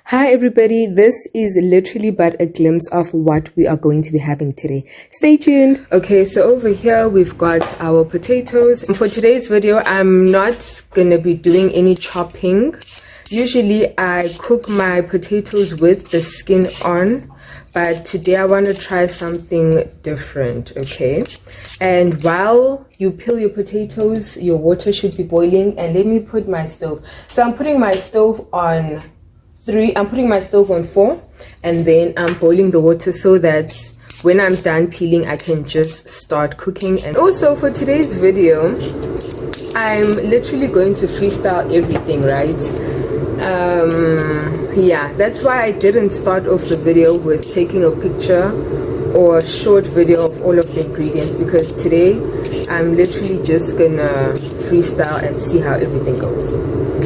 Hi everybody, this is literally but a glimpse of what we are going to be having today. Stay tuned. Okay, so over here we've got our potatoes. For today's video, I'm not gonna be doing any chopping. Usually I cook my potatoes with the skin on, but today I want to try something different, okay? And while you peel your potatoes, your water should be boiling. And let me put my stove. So I'm putting my stove on 3. I'm putting my stove on 4, and then I'm boiling the water so that when I'm done peeling, I can just start cooking. And also for today's video, I'm literally going to freestyle everything, right? Yeah, that's why I didn't start off the video with taking a picture or a short video of all of the ingredients, because today I'm literally just gonna freestyle and see how everything goes.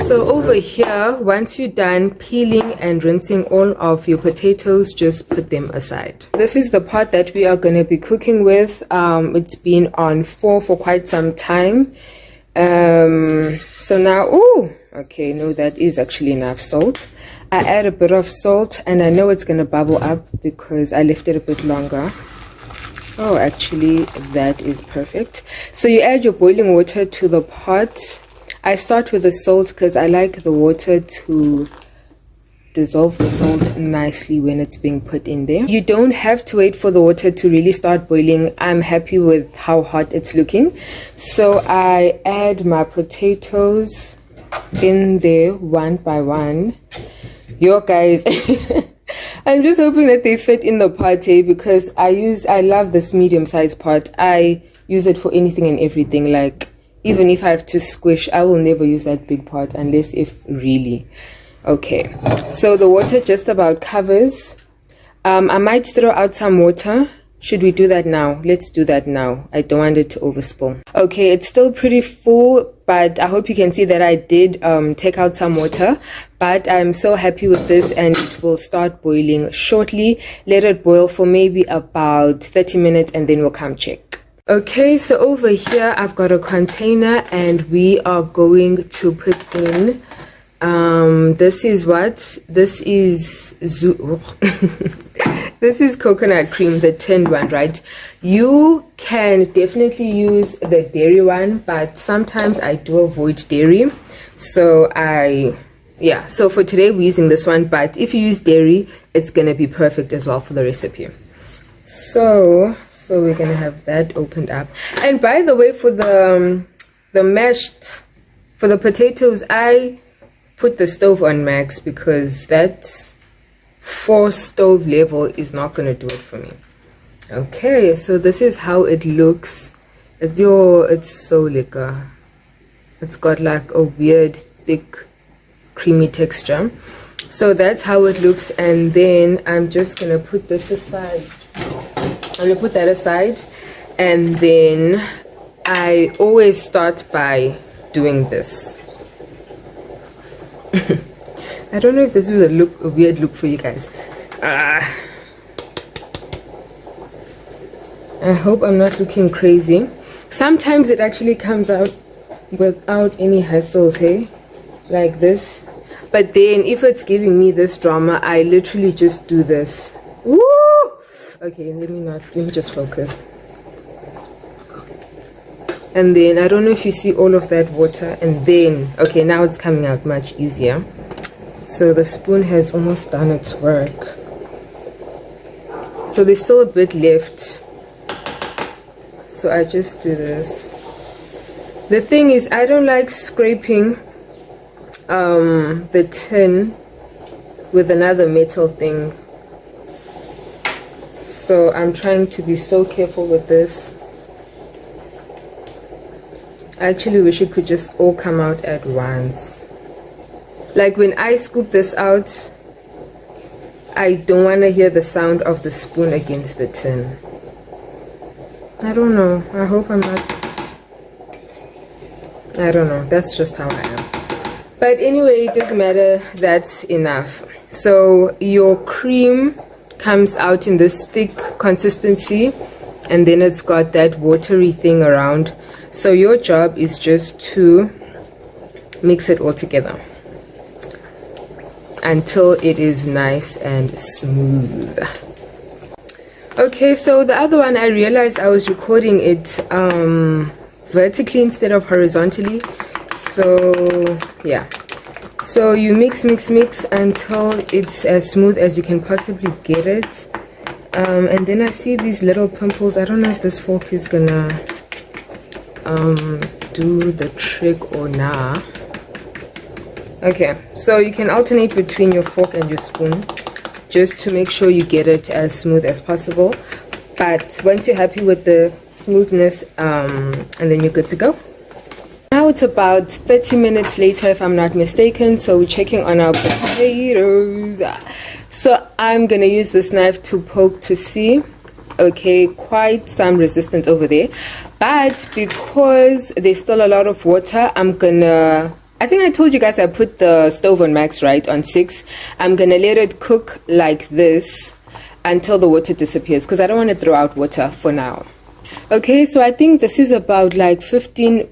So over here, once you're done peeling and rinsing all of your potatoes, just put them aside. This is the pot that we are gonna be cooking with. It's been on 4 for quite some time. So now, oh, okay, no, that is actually enough salt. I add a bit of salt, and I know it's gonna bubble up because I left it a bit longer. Oh, actually, that is perfect. So you add your boiling water to the pot. I start with the salt because I like the water to dissolve the salt nicely when it's being put in there. You don't have to wait for the water to really start boiling. I'm happy with how hot it's looking. So I add my potatoes in there one by one. Yo guys, I'm just hoping that they fit in the pot, because I love this medium-sized pot. I use it for anything and everything. Like, even if I have to squish, I will never use that big pot unless if really. Okay, so the water just about covers. I might throw out some water. Should we do that now? Let's do that now. I don't want it to overspill. Okay, it's still pretty full, but I hope you can see that I did take out some water. But I'm so happy with this, and it will start boiling shortly. Let it boil for maybe about 30 minutes, and then we'll come check. Okay, so over here I've got a container, and we are going to put in this is this is coconut cream, the tinned one, right? You can definitely use the dairy one, but sometimes I do avoid dairy. So so for today we're using this one, but if you use dairy, it's gonna be perfect as well for the recipe. So we're gonna have that opened up. And by the way, for the potatoes, I put the stove on max because that 4 stove level is not gonna do it for me. Okay, so this is how it looks. It's so liquor. It's got like a weird thick creamy texture. So that's how it looks, and then I'm just gonna put this aside. I'm gonna put that aside, and then I always start by doing this. I don't know if this is a weird look for you guys. I hope I'm not looking crazy. Sometimes it actually comes out without any hassles, hey? Like this. But then if it's giving me this drama, I literally just do this. Woo! Okay, let me just focus. And then I don't know if you see all of that water, and then okay, now it's coming out much easier. So the spoon has almost done its work. So there's still a bit left. So I just do this. The thing is, I don't like scraping the tin with another metal thing. So I'm trying to be so careful with this. I actually wish it could just all come out at once. Like when I scoop this out, I don't want to hear the sound of the spoon against the tin. I don't know. I hope I'm not... I don't know. That's just how I am. But anyway, it doesn't matter. That's enough. So your cream comes out in this thick consistency, and then it's got that watery thing around. So your job is just to mix it all together. until it is nice and smooth. Okay, so the other one, I realized I was recording it vertically instead of horizontally. So yeah, so you mix until it's as smooth as you can possibly get it. And then I see these little pimples. I don't know if this fork is gonna do the trick or not. Okay, so you can alternate between your fork and your spoon just to make sure you get it as smooth as possible. But once you're happy with the smoothness, and then you're good to go. Now it's about 30 minutes later, if I'm not mistaken, so we're checking on our potatoes. So I'm gonna use this knife to poke to see. Okay, quite some resistance over there, but because there's still a lot of water, I think I told you guys I put the stove on max, right, on 6. I'm gonna let it cook like this until the water disappears, because I don't want to throw out water for now. Okay, so I think this is about like 15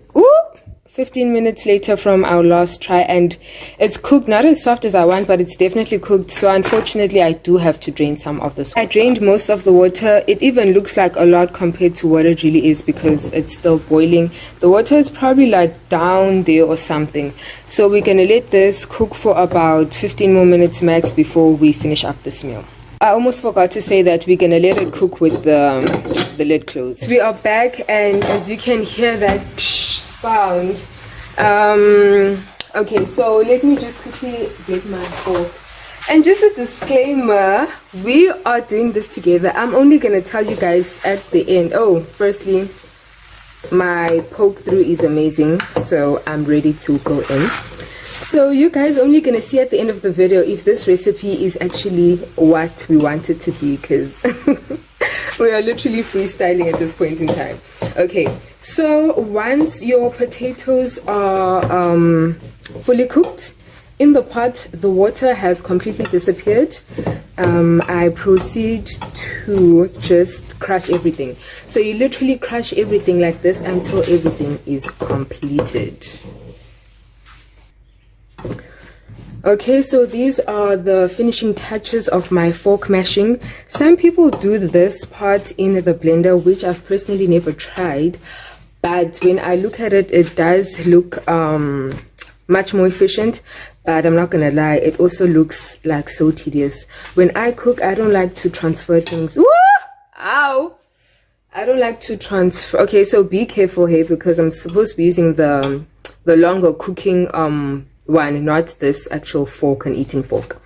minutes later from our last try, and it's cooked, not as soft as I want, but it's definitely cooked. So unfortunately I do have to drain some of this. I drained most of the water. It even looks like a lot compared to what it really is, because it's still boiling. The water is probably like down there or something. So we're gonna let this cook for about 15 more minutes max before we finish up this meal. I almost forgot to say that we're gonna let it cook with the lid closed. We are back, and as you can hear that sound, okay, so let me just quickly get my fork. And just a disclaimer, we are doing this together. I'm only gonna tell you guys at the end. Oh, firstly, my poke through is amazing, so I'm ready to go in. So you guys only gonna see at the end of the video if this recipe is actually what we want it to be, because we are literally freestyling at this point in time. Okay, so once your potatoes are fully cooked in the pot, the water has completely disappeared. I proceed to just crush everything. So you literally crush everything like this until everything is completed. Okay, so these are the finishing touches of my fork mashing. Some people do this part in the blender, which I've personally never tried, but when I look at it, it does look much more efficient. But I'm not gonna lie, it also looks like so tedious. When I cook, I don't like to transfer things. Woo! Ow! I don't like to transfer. Okay, so be careful here, because I'm supposed to be using the longer cooking one, not this actual fork and eating fork.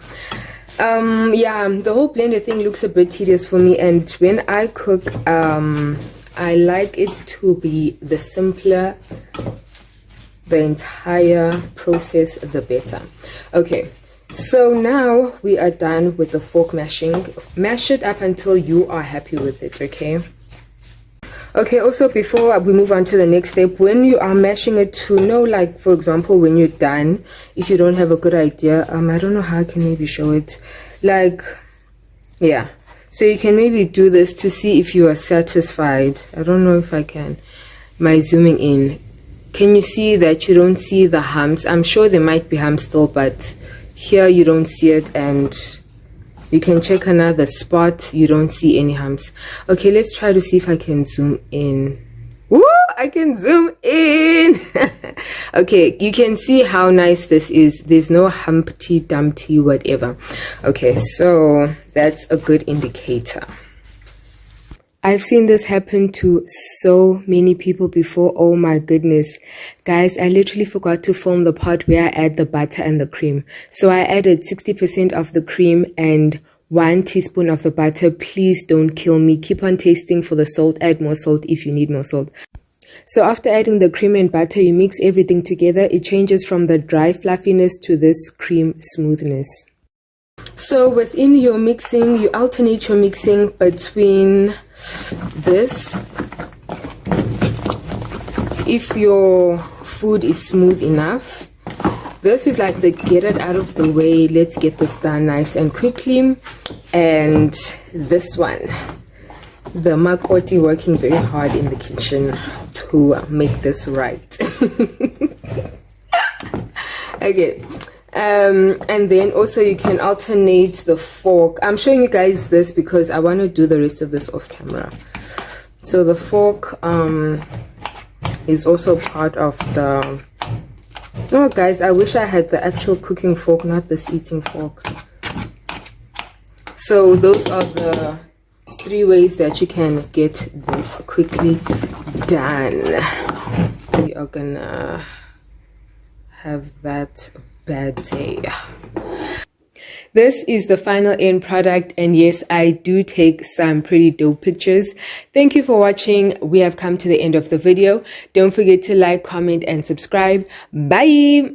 Yeah, the whole blender thing looks a bit tedious for me, and when I cook, I like it to be the simpler the entire process, the better. Okay, so now we are done with the fork mashing. Mash it up until you are happy with it. Okay, also before we move on to the next step, when you are mashing it, to know, like for example, when you're done, if you don't have a good idea, I don't know how I can maybe show it, like, yeah, so you can maybe do this to see if you are satisfied. I don't know if I can, by zooming in, can you see that you don't see the humps? I'm sure there might be humps still, but here you don't see it, and you can check another spot, you don't see any humps. Okay, let's try to see if I can zoom in. Woo! I can zoom in. Okay, you can see how nice this is. There's no Humpty Dumpty whatever. Okay, so that's a good indicator. I've seen this happen to so many people before. Oh my goodness. Guys, I literally forgot to film the part where I add the butter and the cream. So I added 60% of the cream and 1 teaspoon of the butter. Please don't kill me. Keep on tasting for the salt. Add more salt if you need more salt. So after adding the cream and butter, you mix everything together. It changes from the dry fluffiness to this cream smoothness. So within your mixing, you alternate your mixing between this. If your food is smooth enough, this is like the get it out of the way, let's get this done nice and quickly. And this one, the makoti, working very hard in the kitchen to make this right. Okay, And then also you can alternate the fork. I'm showing you guys this because I want to do the rest of this off camera. So the fork is also part of the... Oh guys, I wish I had the actual cooking fork, not this eating fork. So those are the 3 ways that you can get this quickly done. We are gonna have that bad day. This is the final end product, and yes, I do take some pretty dope pictures. Thank you for watching. We have come to the end of the video. Don't forget to like, comment, and subscribe. Bye!